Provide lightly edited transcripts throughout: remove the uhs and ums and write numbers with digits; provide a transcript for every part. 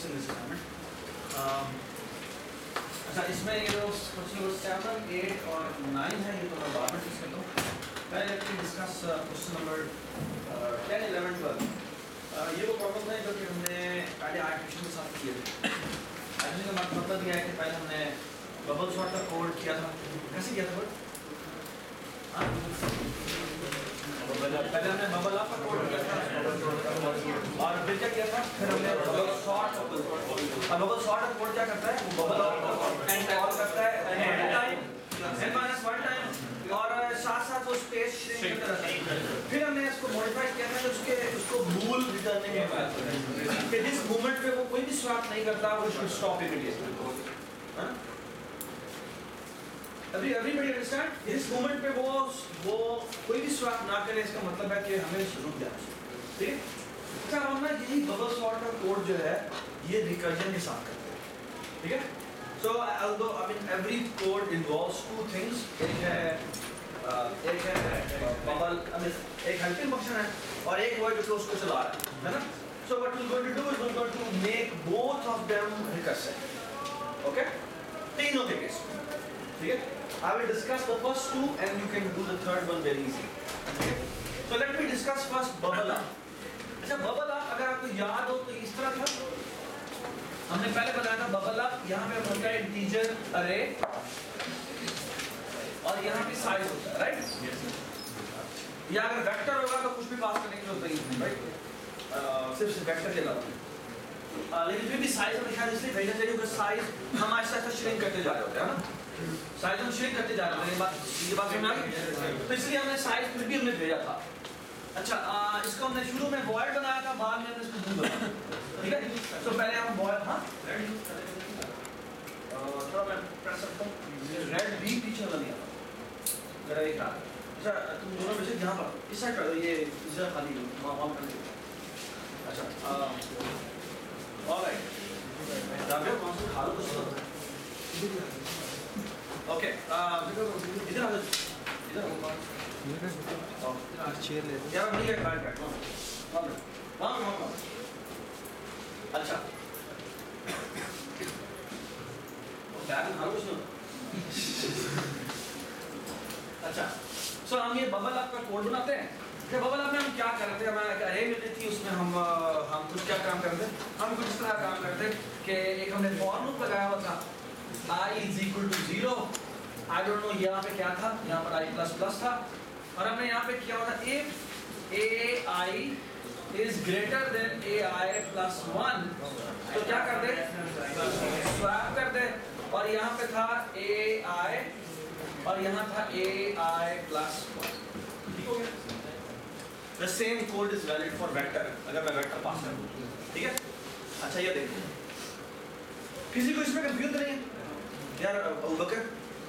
discussing this assignment. अच्छा इसमें ये जो क्वेश्चन 7, 8 और 9 है ये तो मैं बाद में डिस्कस करता हूँ. पहले लेट्स डिस्कस क्वेश्चन नंबर 10, 11, 12. ये वो प्रॉब्लम है जो कि हमने पहले आर्टिफिशियल के साथ किए थे. आर्टिफिशियल का मतलब ये है कि पहले हमने बबल सॉर्ट का कोड किया था. कैसे किया था कोड? पहले हमने बबल अप का कोड किया था और फिर क्या किया था? फिर हमने बबल सॉर्ट का कोड क्या करता है? वो बबल अप एंड कॉल करता है टाइम n-1 टाइम और साथ वो स्पेस श्रिंक करता है. फिर हमने इसको मॉडिफाई किया था उसको मूल रिटर्न के बाद कि जिस मोमेंट पे वो कोई भी स्वैप नहीं करता वो शुड स्टॉप इमीडिएटली. हां everybody understand? इस मोमेंट पे वो कोई भी स्वैप ना करे इसका मतलब है कि हमें रुक जाना चाहिए. ठीक है. अच्छा हम ना यही बबल सॉर्ट का कोड जो है ये रिकर्जन के साथ करते हैं. ठीक है. So although I mean every code involves two things. एक है बबल एक हेल्पिंग फंक्शन है और एक वो जो उसको चला रहा है ना. So what we're going to do is we're going to make both of them recursive. Okay? तीनों के केस. ठीक है. I will discuss the first two and you can do the third one very easily. Okay? So let me discuss first bubble up. अच्छा bubble up अगर आपको याद हो तो इस तरह था. हमने पहले बताया था बबल अप यहाँ पे होता है इंटीजर अरे और यहाँ पे साइज होता है. राइट. या अगर वेक्टर होगा तो कुछ भी पास करने की जरूरत नहीं है. राइट. सिर्फ वेक्टर के अलावा लेकिन फिर भी साइज हमें ख्याल इसलिए भेजना चाहिए क्योंकि साइज हम ऐसा श्रिंक करते जा रहे होते हैं ना. साइज हम श्रिंक करते जा रहे हैं. ये बात समझ आ गई. तो इसलिए हमने साइज फिर भी हमने भेजा था. अच्छा इसको हमने शुरू में वॉइड बनाया था बाद में हमने इसको बूल बनाया. ठीक है. तो पहले हम वॉइड थोड़ा मैं प्रेस करता हूँ. रेड बी पीछे वाला नहीं आता जरा एक हाथ. अच्छा तुम दोनों में से यहाँ पर इस साइड पर ये इधर खाली वहाँ कर दो. अच्छा ऑलराइट जाओ कौन सा खा लो कुछ. ओके इधर आ जाओ. इधर चेयर ले यार नहीं है बैठ वहाँ अच्छा बैग उठा लो कुछ. अच्छा सो हम ये बबल अप का कोड बनाते हैं. बबल अप में हम क्या कर रहे थे? हमें एक अरे मिली थी उसमें हम कुछ क्या काम करते हैं. हम कुछ इस तरह काम करते हैं कि एक हमने फॉर लूप लगाया हुआ था I is equal to 0. I don't know यहाँ पे क्या था. यहाँ पर I plus plus था और हमने यहाँ पे किया होता if AI is greater than AI plus 1 तो क्या कर दे? स्वैप कर दे. और यहाँ पे था AI और यहाँ था AI plus 1. ठीक हो गया. The same code is valid for vector अगर मैं वेक्टर पास करूँ. ठीक है. अच्छा ये देखो किसी को इसमें कंफ्यूज नहीं है यार. अबूबकर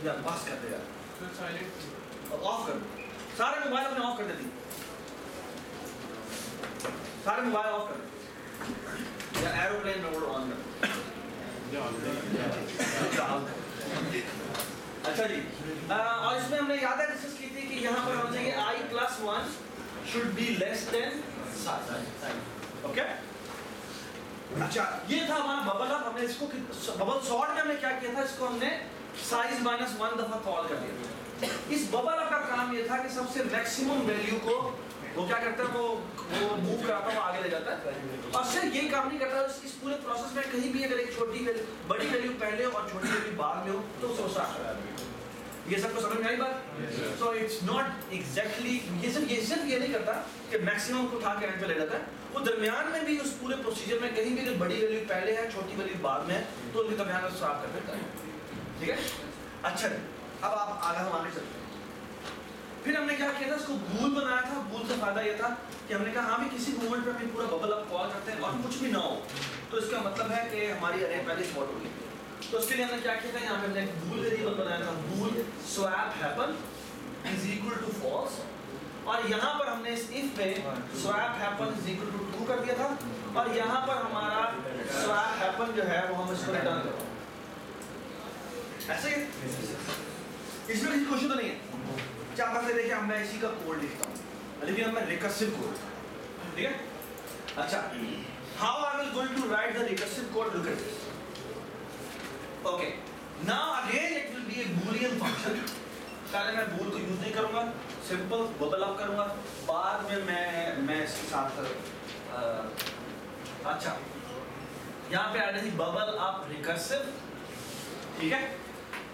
यार पास कर दे यार. साइलेंट ऑफ कर दो. सारे मोबाइल अपने ऑफ कर देती. सारे मोबाइल ऑफ कर दो या एरोप्लेन मोड ऑन कर. अच्छा जी और इसमें हमने याद है डिस्कस की थी कि यहाँ पर होना चाहिए I plus 1 should be less than size. Okay. अच्छा ये था हमारा बबल अप. हमने इसको बबल सॉर्ट में हमने क्या किया था? इसको हमने साइज -1 दफा कॉल कर दिया. इस बबल अप का काम ये था कि सबसे मैक्सिमम वैल्यू को वो क्या करता है वो मूव कराता है, वो आगे ले जाता है. और सिर्फ ये काम नहीं करता. इस पूरे प्रोसेस में कहीं भी अगर एक छोटी वैल्यू बड़ी वैल्यू पहले और छोटी वैल्यू बाद में हो तो सोचता है. ये सबको समझ में आई बात? सो इट्स नॉट एग्जैक्टली ये सिर्फ ये नहीं करता कि मैक्सिमम को उठा के एंड पे ले जाता है. वो दरमियान में भी उस पूरे प्रोसीजर में कहीं भी अगर बड़ी वैल्यू पहले है छोटी वैल्यू बाद में है तो उनके दरमियान में स्वैप कर देता है. ठीक है. अच्छा अब आप आगे हम आगे चलते हैं. फिर हमने क्या किया था? इसको बूल बनाया था. बूल का फायदा ये था कि हमने कहा हाँ भी किसी मोमेंट पे हम पूरा बबल अप कॉल करते हैं और कुछ भी ना हो तो इसका मतलब है कि हमारी अरे पहले स्पॉट होगी. तो उसके लिए हमने क्या किया था? यहाँ पे हमने एक बूल वेरिएबल बनाया था. Bool swap happen is equal to false और यहाँ पर हमने इस इफ में swap happen is equal to 2 कर दिया था और यहाँ पर हमारा स्वैप हैपन जो है वो हम इसको रिटर्न कर रहे हैं. ऐसे इसमें किसी क्वेश्चन तो नहीं है. चाहता से देखिए मैं इसी का कोड लिखता हूँ लेकिन मैं रिकर्सिव कोड. ठीक है. अच्छा how I will going to write the recursive code, look at this. Okay, now again it will be a boolean function. पहले मैं bool को यूज नहीं करूंगा, सिंपल बबल अप करूंगा, बाद में मैं इसके साथ अच्छा यहाँ पे आ रही थी बबल अप रिकर्सिव, ठीक है।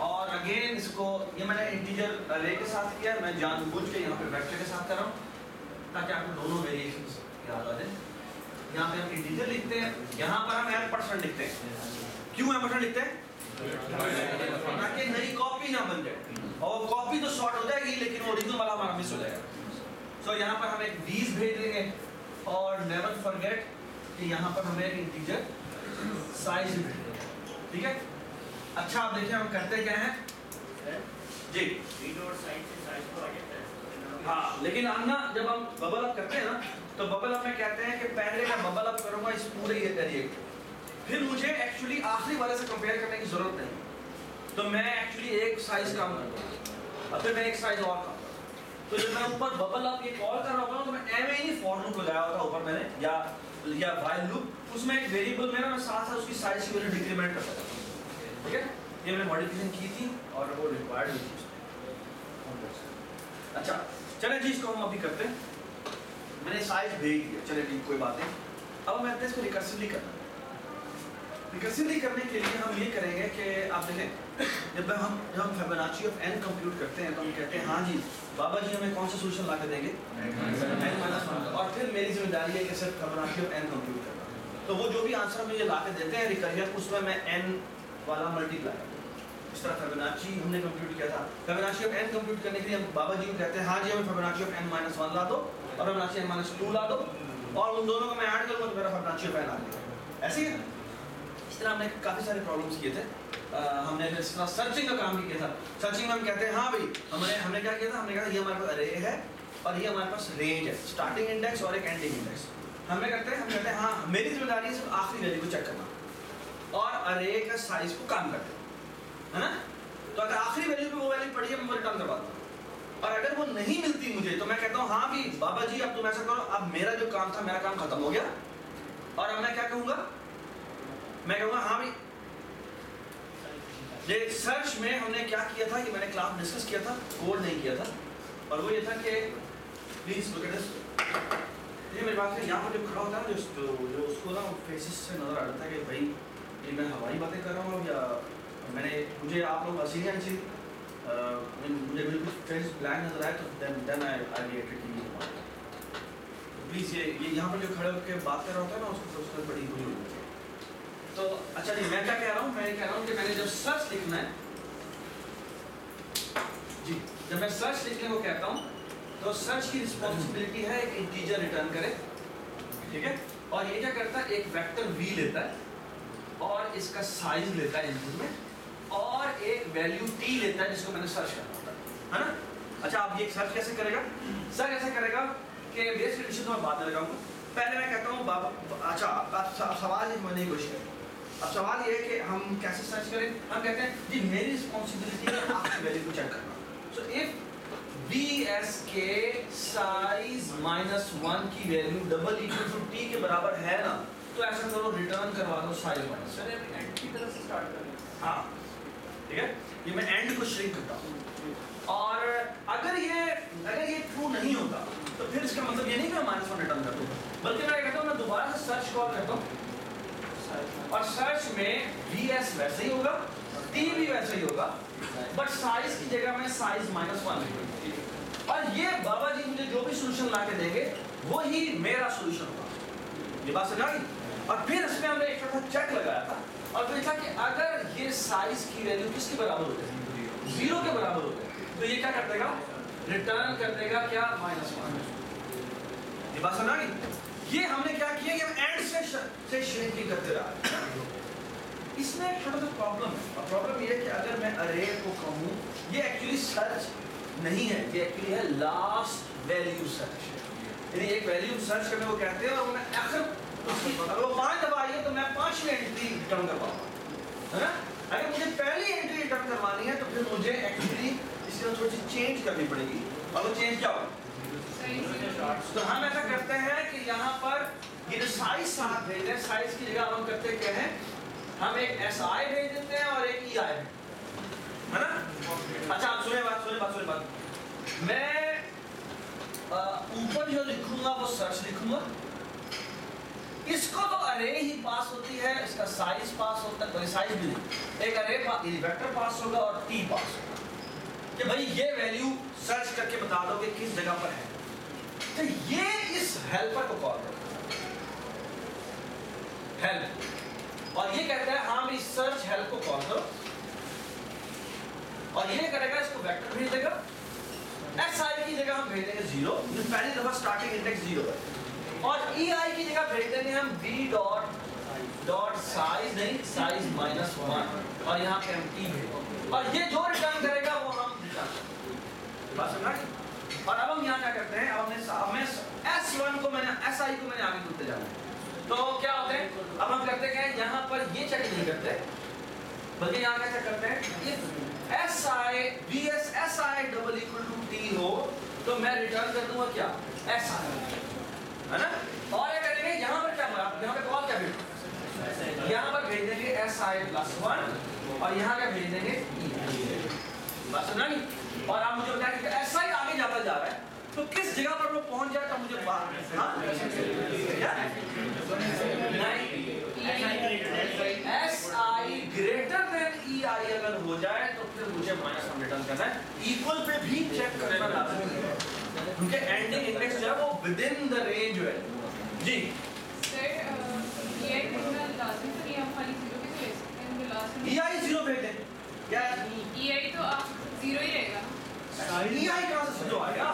और अगेन इसको ये मैंने इंटीजर अरे के साथ किया, मैं जानबूझ के यहाँ पे वेक्टर के साथ कर रहा हूँ ताकि आपको दोनों वेरिएशंस याद आ जाए। यहाँ पे हम इंटीजर लिखते हैं, यहाँ पर हम %% लिखते हैं। क्यों %% लिखते हैं? ताकि नई कॉपी ना बन जाए, और कॉपी तो शॉर्ट हो जाएगी लेकिन ओरिजिनल वाला हमारा मिस हो जाएगा। सो यहाँ पर हम एक 20 भेज देंगे, और नेवर फॉरगेट कि यहाँ पर हमें एक इंटीजर साइज भेज देंगे, ठीक है। अच्छा आप देखिए हम करते क्या हैं जी, रीड और साइज से साइज को आगे है। हाँ, लेकिन हम ना जब हम बबल अप करते हैं ना, तो बबल अप में कहते हैं कि पहले मैं बबल अप करूंगा इस पूरे एरिया को, फिर मुझे एक्चुअली आखिरी वाले से कंपेयर करने की जरूरत नहीं, तो मैं एक्चुअली एक साइज कम करूंगा और फिर मैं एक साइज और कम करूंगा। तो जब मैं ऊपर बबल अप ये कॉल कर रहा होगा तो मैं एम ही नहीं फॉर लूप लगाया होगा ऊपर मैंने, या व्हाइल लूप, उसमें एक वेरिएबल में ना मैं साथ साथ उसकी साइज की वैल्यू डिक्रीमेंट कर सकता हूं, ठीक है। ये मैंने मॉडिफिकेशन की थी और वो रिक्वायर्ड भी थी। अच्छा चले जी, इसको हम अभी करते हैं। मैंने साइज भेज दिया, चले ठीक, कोई बात नहीं। अब मैं इसको रिकर्सिवली करना है। रिकर्सिवली करने के लिए हम ये करेंगे कि आप देखें, जब हम फिबोनाची ऑफ n कंप्यूट करते हैं तो हम कहते हैं हाँ जी बाबा जी हमें कौन सा सोल्यूशन ला के देंगे, n-1, और फिर मेरी जिम्मेदारी है कि सिर्फ फिबोनाची ऑफ n कंप्यूट करना। तो वो जो भी आंसर मुझे ला के देते हैं रिकर्जन, उसमें मैं n वाला मल्टीप्लाई, इस तरह फिबोनाची हमने कंप्यूट किया था। फिबोनाची ऑफ n कंप्यूट करने के लिए हम बाबा जी को कहते हैं हाँ जी हमें फिबोनाची ऑफ n-1 ला दो और फिबोनाची n-2 ला दो, और उन दोनों को मैं ऐड करूंगा तो मेरा फिबोनाची ऑफ n आ जाएगा। ऐसे ही इस तरह हमने काफ़ी सारे प्रॉब्लम्स किए थे। हमने इस तरह सर्चिंग का काम भी किया था। सर्चिंग में हम कहते हैं हाँ भाई हमने क्या किया था, हमने कहा ये हमारे पास अरे है और ये हमारे पास रेंज है, स्टार्टिंग इंडेक्स और एक एंडिंग इंडेक्स। हम कहते हैं हाँ मेरी जिम्मेदारी है सिर्फ आखिरी वैल्यू को चेक करना और अरे का साइज को काम करते है ना। तो अगर आखिरी वैल्यू पे वो वैल्यू पड़ी है मैं रिटर्न करवाता हूँ, और अगर वो नहीं मिलती मुझे तो मैं कहता हूँ हाँ भी बाबा जी अब तुम ऐसा करो, अब मेरा जो काम था मेरा काम खत्म हो गया, और अब मैं क्या कहूँगा, मैं कहूँगा हाँ भाई ये सर्च में हमने क्या किया था कि मैंने क्लास डिस्कस किया था, कोड नहीं किया था, और वो ये था कि प्लीज लुक एट दिस। ये मेरी बात है, यहाँ पर जो खड़ा होता है जो उसको ना फेसेस से नजर आ जाता है कि भाई ये मैं हवाई बातें कर रहा हूँ या मुझे आप लोग हंसी नहीं हंसी, मुझे बिल्कुल फेस ब्लैंक नजर आए तो देन आई रिएक्टेड कि प्लीज़ ये यहाँ पर जो खड़े होकर बात कर रहा होता है ना उसको बड़ी बुरी होती है। तो अच्छा जी मैं क्या कह रहा हूँ, मैं कह रहा हूँ कि मैंने जब सर्च लिखना है जी, जब मैं सर्च लिखने को कहता हूँ तो सर्च की रिस्पॉन्सिबिलिटी है एक इंटीजर रिटर्न करे, ठीक है। और ये क्या करता है, एक वेक्टर v लेता है और इसका साइज लेता है इनपुट में, और एक वैल्यू t लेता है जिसको मैंने सर्च करना होता है ना। अच्छा आप ये सर्च कैसे करेगा, सर कैसे करेगा कि बेस कंडीशन तो मैं बाद में लगाऊंगा, पहले मैं कहता हूँ बाबा। अच्छा अब सवाल समझने की कोशिश करें। अब सवाल ये है कि हम कैसे सर्च करें, हम कहते हैं जी मेरी रिस्पॉन्सिबिलिटी है आपकी वैल्यू को चेक करना। सो इफ bsk साइज -1 की value double equal to t के बराबर है ना, तो ऐसा करो रिटर्न करवा दो साइज माइनस। सर एंड की तरफ से स्टार्ट करें, हाँ ठीक है, ये मैं एंड को श्रिंक करता हूँ। और अगर ये ट्रू नहीं होता तो फिर इसका मतलब ये नहीं कि मैं -1 रिटर्न कर दूँ, बल्कि मैं कहता हूँ मैं दोबारा से सर्च कॉल करता हूँ और सर्च में vs वैसे ही होगा, t भी वैसे ही होगा, बट साइज की जगह में साइज -1 लिखूंगा, और ये बाबा जी मुझे जो भी सोल्यूशन ला के देंगे वो ही मेरा सोल्यूशन होगा। ये बात समझ आ गई। और फिर इसमें हमने एक छोटा चेक लगाया था और फिर था कि अगर ये साइज की वैल्यू किसके बराबर होती है, 0 के बराबर होती है, तो ये क्या कर देगा, रिटर्न कर देगा क्या, -1। ये बात समझ आ गई। ये हमने क्या किया कि हम एंड से श्रिंकिंग करते रहा। इसमें एक छोटा सा प्रॉब्लम है, और प्रॉब्लम ये है कि अगर मैं अरे को कहूँ, ये एक्चुअली सर्च नहीं है, ये एक्चुअली है लास्ट वैल्यू सर्च, यानी एक वैल्यू सर्च करने को कहते हैं, और मैं आखिर उसकी अगर वो 5 दबाई है तो मैं 5वीं एंट्री रिटर्न करवाऊंगा, है ना। अगर मुझे पहली एंट्री रिटर्न करवानी है तो फिर मुझे एक्चुअली इसमें थोड़ी सी चेंज करनी पड़ेगी, और वो चेंज क्या होगा, तो हम ऐसा करते हैं कि यहाँ पर ये जो साइज साथ भेज रहे हैं, साइज की जगह हम करते क्या हैं, हम एक SI भेज देते हैं और एक EI, है ना? अच्छा आप सुने बात, मैं ऊपर जो लिखूंगा वो सर्च लिखूंगा, इसको तो अरे ही पास होती है, इसका साइज पास होता है, साइज भी नहीं, एक अरे वेक्टर पास होगा और T पास होगा कि भाई ये वैल्यू सर्च करके बता दो कि किस जगह पर है। तो ये इस हेल्पर को कॉल करता है, हेल्प, और ये कहता है हाँ भाई सर्च हेल्प को कॉल करो, और ये करेगा, इसको वेक्टर भेज देगा, SI की जगह हम भेज देंगे 0, पहली दफा स्टार्टिंग इंडेक्स 0 है, और EI की जगह भेज देंगे हम v साइज नहीं, साइज -1, और यहाँ पे हम T भेज, और ये जो रिटर्न करेगा वो हम रिटर्न करेंगे। बात समझा? और अब हम यहाँ क्या करते हैं, अब हमने S1 को मैंने SI को मैंने आगे करते जाना है, तो क्या होते हैं, अब हम करते हैं यहाँ पर ये चेक नहीं करते, बल्कि यहाँ क्या चेक करते हैं, ये SI VS SI = T हो तो मैं रिटर्न कर दूंगा क्या, SI, है ना? और ये करेंगे यहाँ पर क्या, यहाँ पे कॉल क्या भेज, यहाँ पर भेज देंगे SI+1 और यहाँ क्या भेज देंगे E। बस समझा नहीं? और आप मुझे बताएं कि SI आगे जाता जा रहा है तो किस जगह पर वो पहुंच जाए तो मुझे SI ग्रेटर देन EI अगर हो जाए तो फिर मुझे माइनस रिटर्न करना है, इक्वल पे भी चेक करना लाजमी है क्योंकि एंडिंग इंडेक्स जो है वो विद इन द रेंज है। जी सर EI कितना लाजमी तो नहीं, हम खाली 0 भी ले सकते हैं, उनके लास्ट में EI 0 भेज दें क्या, EI तो आप 0 ही रहेगा ना, EI कहां से 0 आएगा,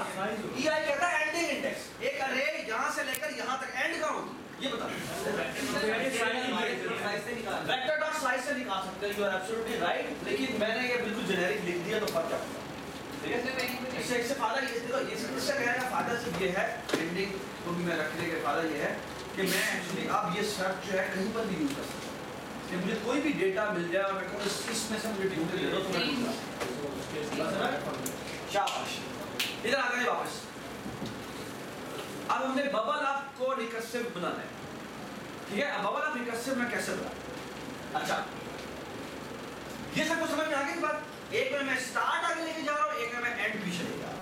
EI कहता है एंडिंग इंडेक्स, एक अरे यहां से लेकर यहां तक एंड कहां होगी ये बता, वेक्टर डॉट स्लाइस से निकाल सकते हैं, यू आर एब्सोल्युटली राइट, लेकिन मैंने ये बिल्कुल जेनेरिक लिख दिया तो फर्क क्या पड़ता है, ठीक है? इससे फायदा ये देखो, ये इससे कहने का फायदा सिर्फ ये है, एंडिंग को भी मैं रखने का फायदा ये है कि मैं एक्चुअली अब ये सर्च जो है कहीं पर भी यूज कर सकता हूं कि मुझे कोई भी डेटा मिल जाए और मैं कहूं इसमें से मुझे ढूंढ के दे दो तो मैं ढूंढूंगा, शाबाश। इधर आ गए वापस, अब हमने बबल अप को रिकर्सिव बनाना है, ठीक है? अब बबल अप रिकर्सिव में कैसे बनाऊं, अच्छा ये सब कुछ समझ में आ गई बात, एक में मैं स्टार्ट आगे लेके जा रहा हूं, एक में मैं एंड पीछे लेके जा रहा हूं,